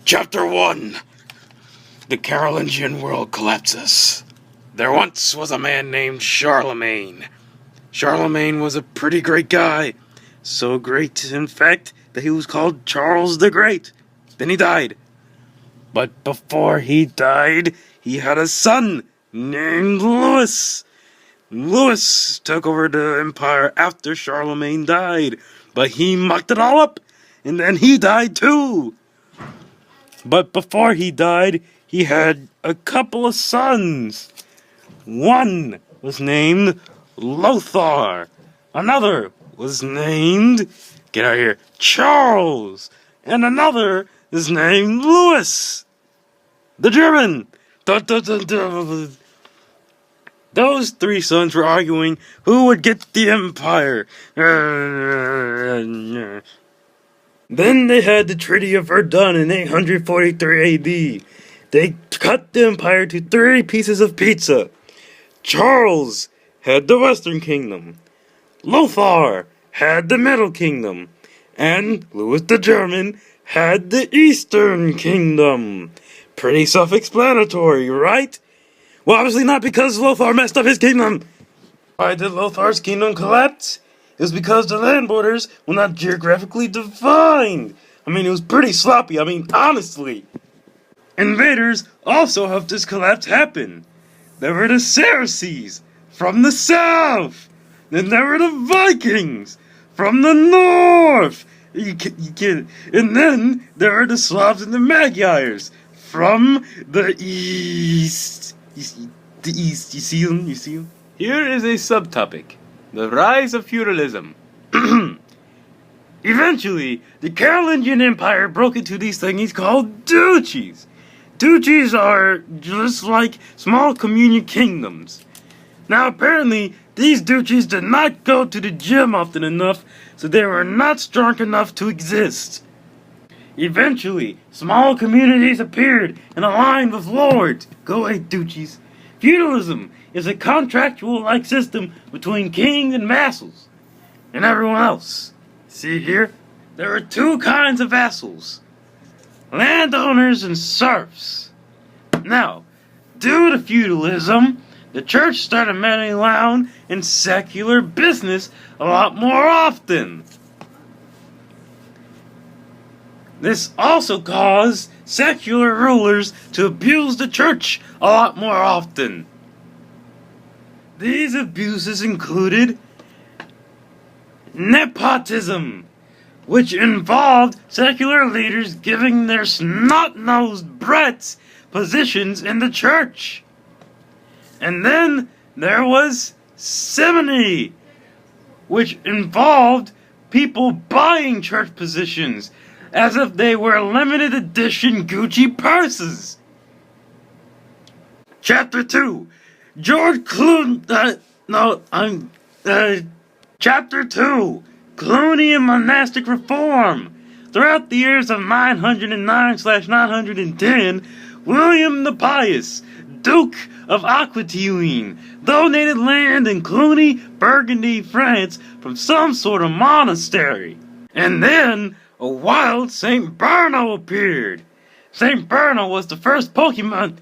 Chapter 1. The Carolingian world collapses. There once was a man named Charlemagne. Charlemagne was a pretty great guy. So great, in fact, that he was called Charles the Great. Then he died. But before he died, he had a son named Louis. Louis took over the empire after Charlemagne died. But he mucked it all up, and then he died too. But before he died, he had a couple of sons. One was named Lothar. Another was named, get out of here, Charles. And another is named Louis, the German. Those three sons were arguing who would get the empire. Then they had the Treaty of Verdun in 843 AD. They cut the empire to 3 pieces of pizza. Charles had the Western Kingdom. Lothar had the Middle Kingdom. And Louis the German had the Eastern Kingdom. Pretty self-explanatory, right? Well, obviously not, because Lothar messed up his kingdom. Why did Lothar's kingdom collapse? It was because the land borders were not geographically defined. It was pretty sloppy, honestly. Invaders also helped this collapse happen. There were the Saracens from the south. Then there were the Vikings from the north. You get it. And then there were the Slavs and the Magyars from the east. The east. You see them? You see them? Here is a subtopic. The rise of feudalism. Eventually, the Carolingian Empire broke into these thingies called duchies. Duchies are just like small communion kingdoms. Now, apparently, these duchies did not go to the gym often enough, so they were not strong enough to exist. Eventually, small communities appeared and aligned with lords. Go away, duchies. Feudalism is a contractual-like system between kings and vassals and everyone else. See here? There are 2 kinds of vassals: landowners and serfs. Now, due to feudalism, the church started meddling around in secular business a lot more often. This also caused secular rulers to abuse the church a lot more often. These abuses included nepotism, which involved secular leaders giving their snot-nosed brats positions in the church. And then there was simony, which involved people buying church positions as if they were limited edition Gucci purses. Chapter 2. Chapter 2. Cluny and monastic reform. Throughout the years of 909/910, William the Pious, Duke of Aquitaine, donated land in Cluny, Burgundy, France, from some sort of monastery. And then a wild St. Bruno appeared. St. Bruno was the first Pokemon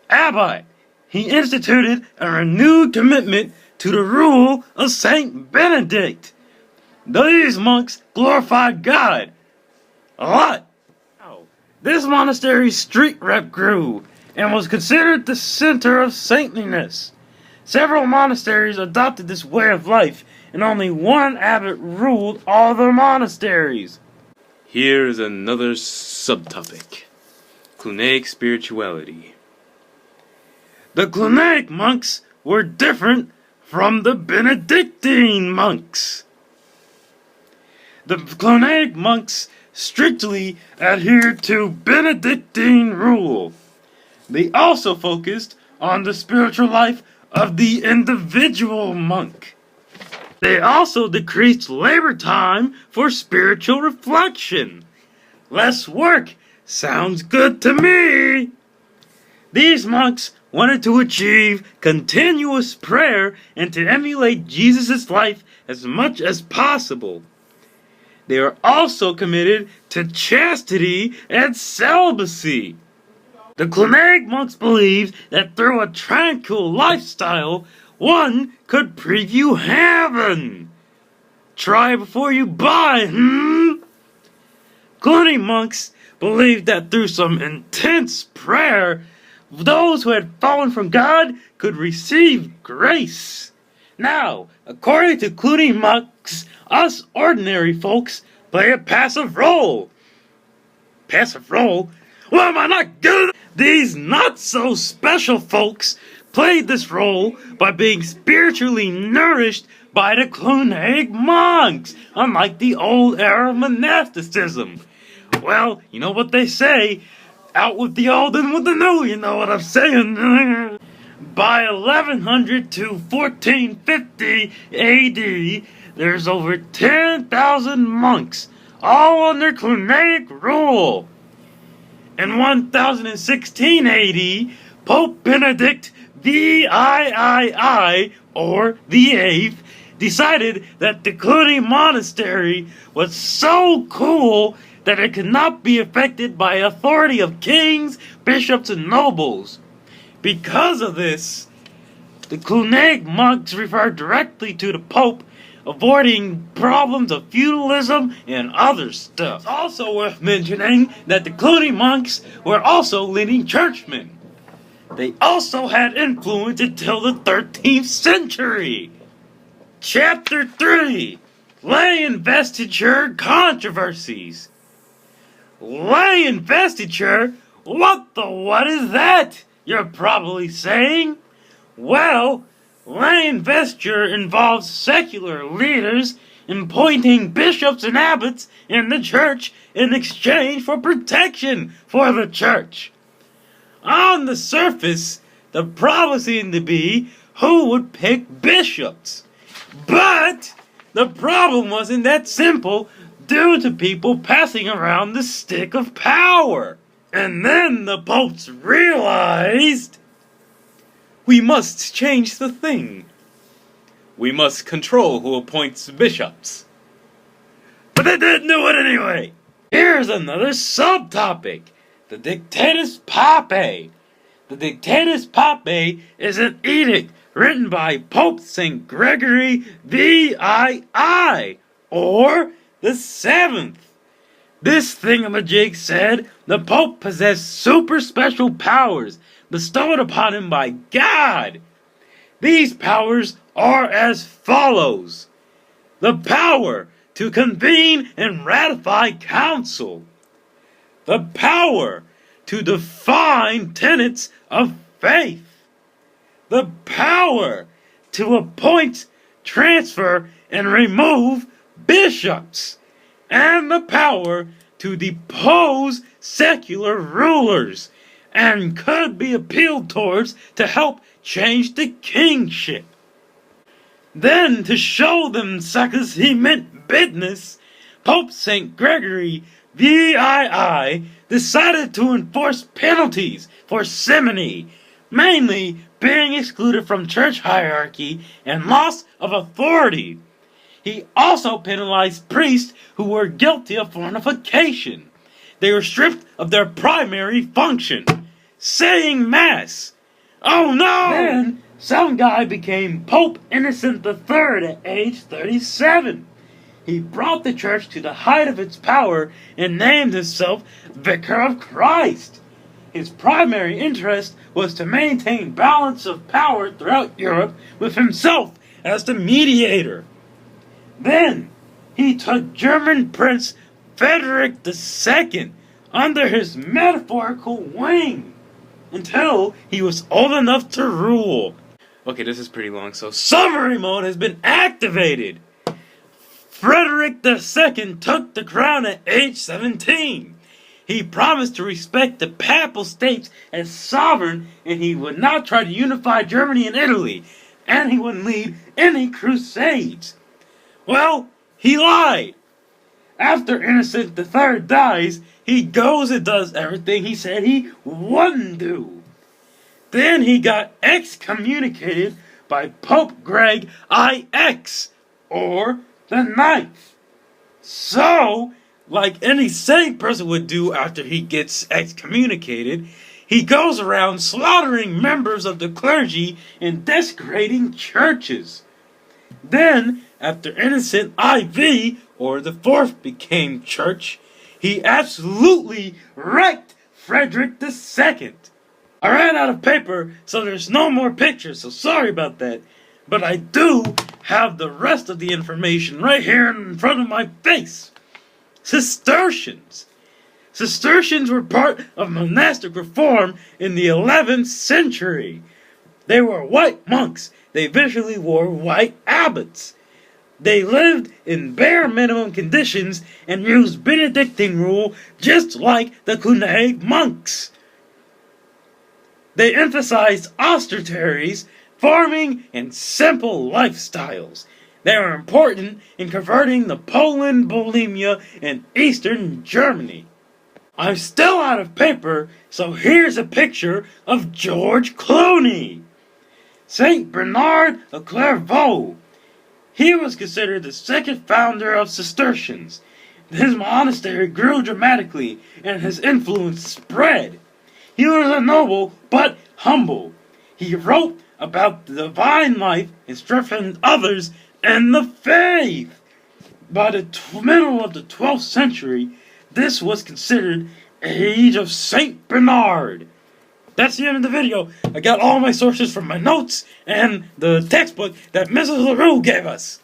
abbot. He instituted a renewed commitment to the rule of St. Benedict. These monks glorified God a lot. This monastery's street rep grew and was considered the center of saintliness. Several monasteries adopted this way of life, and only one abbot ruled all the monasteries. Here is another subtopic. Cluniac spirituality. The Cluniac monks were different from the Benedictine monks. The Cluniac monks strictly adhered to Benedictine rule. They also focused on the spiritual life of the individual monk. They also decreased labor time for spiritual reflection. Less work sounds good to me. These monks wanted to achieve continuous prayer and to emulate Jesus' life as much as possible. they were also committed to chastity and celibacy. The Cluniac monks believed that through a tranquil lifestyle, one could preview heaven. Try before you buy, Cluny monks believed that through some intense prayer, those who had fallen from God could receive grace. Now, according to Cluny monks, us ordinary folks play a passive role. Passive role? Well, am I not good? These not-so-special folks played this role by being spiritually nourished by the Cluniac monks, unlike the old era of monasticism. Well, you know what they say, out with the old and with the new, you know what I'm saying? By 1100 to 1450 AD, there's over 10,000 monks, all under Cluniac rule. In 1016 AD, Pope Benedict VIII, or the Eighth, decided that the Cluny monastery was so cool that it could not be affected by authority of kings, bishops, and nobles. Because of this, the Cluniac monks referred directly to the Pope, avoiding problems of feudalism and other stuff. It's also worth mentioning that the Cluny monks were also leading churchmen. They also had influence until the 13th century. Chapter 3: Lay Investiture Controversies. Lay investiture? What is that? You're probably saying. Well, lay investiture involves secular leaders appointing bishops and abbots in the church in exchange for protection for the church. On the surface, the problem seemed to be who would pick bishops. But the problem wasn't that simple due to people passing around the stick of power. And then the popes realized, we must change the thing. We must control who appoints bishops. But they didn't do it anyway. Here's another subtopic: the Dictatus Papae. The Dictatus Papae is an edict written by Pope St. Gregory VII, or the 7th. This thingamajig said the Pope possessed super special powers bestowed upon him by God. These powers are as follows: the power to convene and ratify council, the power to define tenets of faith, the power to appoint, transfer, and remove bishops, and the power to depose secular rulers, and could be appealed towards to help change the kingship. Then, to show them suckers he meant business, Pope St. Gregory VII decided to enforce penalties for simony, mainly being excluded from church hierarchy and loss of authority. He also penalized priests who were guilty of fornication. They were stripped of their primary function, saying Mass. Oh no! Then, some guy became Pope Innocent III at age 37. He brought the church to the height of its power and named himself Vicar of Christ. His primary interest was to maintain balance of power throughout Europe with himself as the mediator. Then, he took German Prince Frederick II under his metaphorical wing until he was old enough to rule. Okay, this is pretty long, so summary mode has been activated. Frederick II took the crown at age 17. He promised to respect the Papal States as sovereign, and he would not try to unify Germany and Italy, and he wouldn't lead any crusades. Well, he lied. After Innocent III dies, he goes and does everything he said he wouldn't do. Then he got excommunicated by Pope Greg IX, or the 9th. So, like any sane person would do after he gets excommunicated, he goes around slaughtering members of the clergy and desecrating churches. Then, after Innocent IV, or the Fourth, became church, he absolutely wrecked Frederick II. I ran out of paper, so there's no more pictures, so sorry about that. But I do have the rest of the information right here in front of my face. Cistercians. Cistercians were part of monastic reform in the 11th century. They were white monks. They visually wore white abbots. They lived in bare minimum conditions and used Benedictine rule just like the Cluny monks. They emphasized austerities, farming, and simple lifestyles. They were important in converting the Poland, Bohemia, and Eastern Germany. I'm still out of paper, so here's a picture of George Clooney. Saint Bernard of Clairvaux. He was considered the second founder of Cistercians. His monastery grew dramatically, and his influence spread. He was a noble, but humble. He wrote about the divine life and strengthened others in the faith. By the middle of the 12th century, this was considered Age of Saint Bernard. That's the end of the video. I got all my sources from my notes and the textbook that Mrs. LaRue gave us.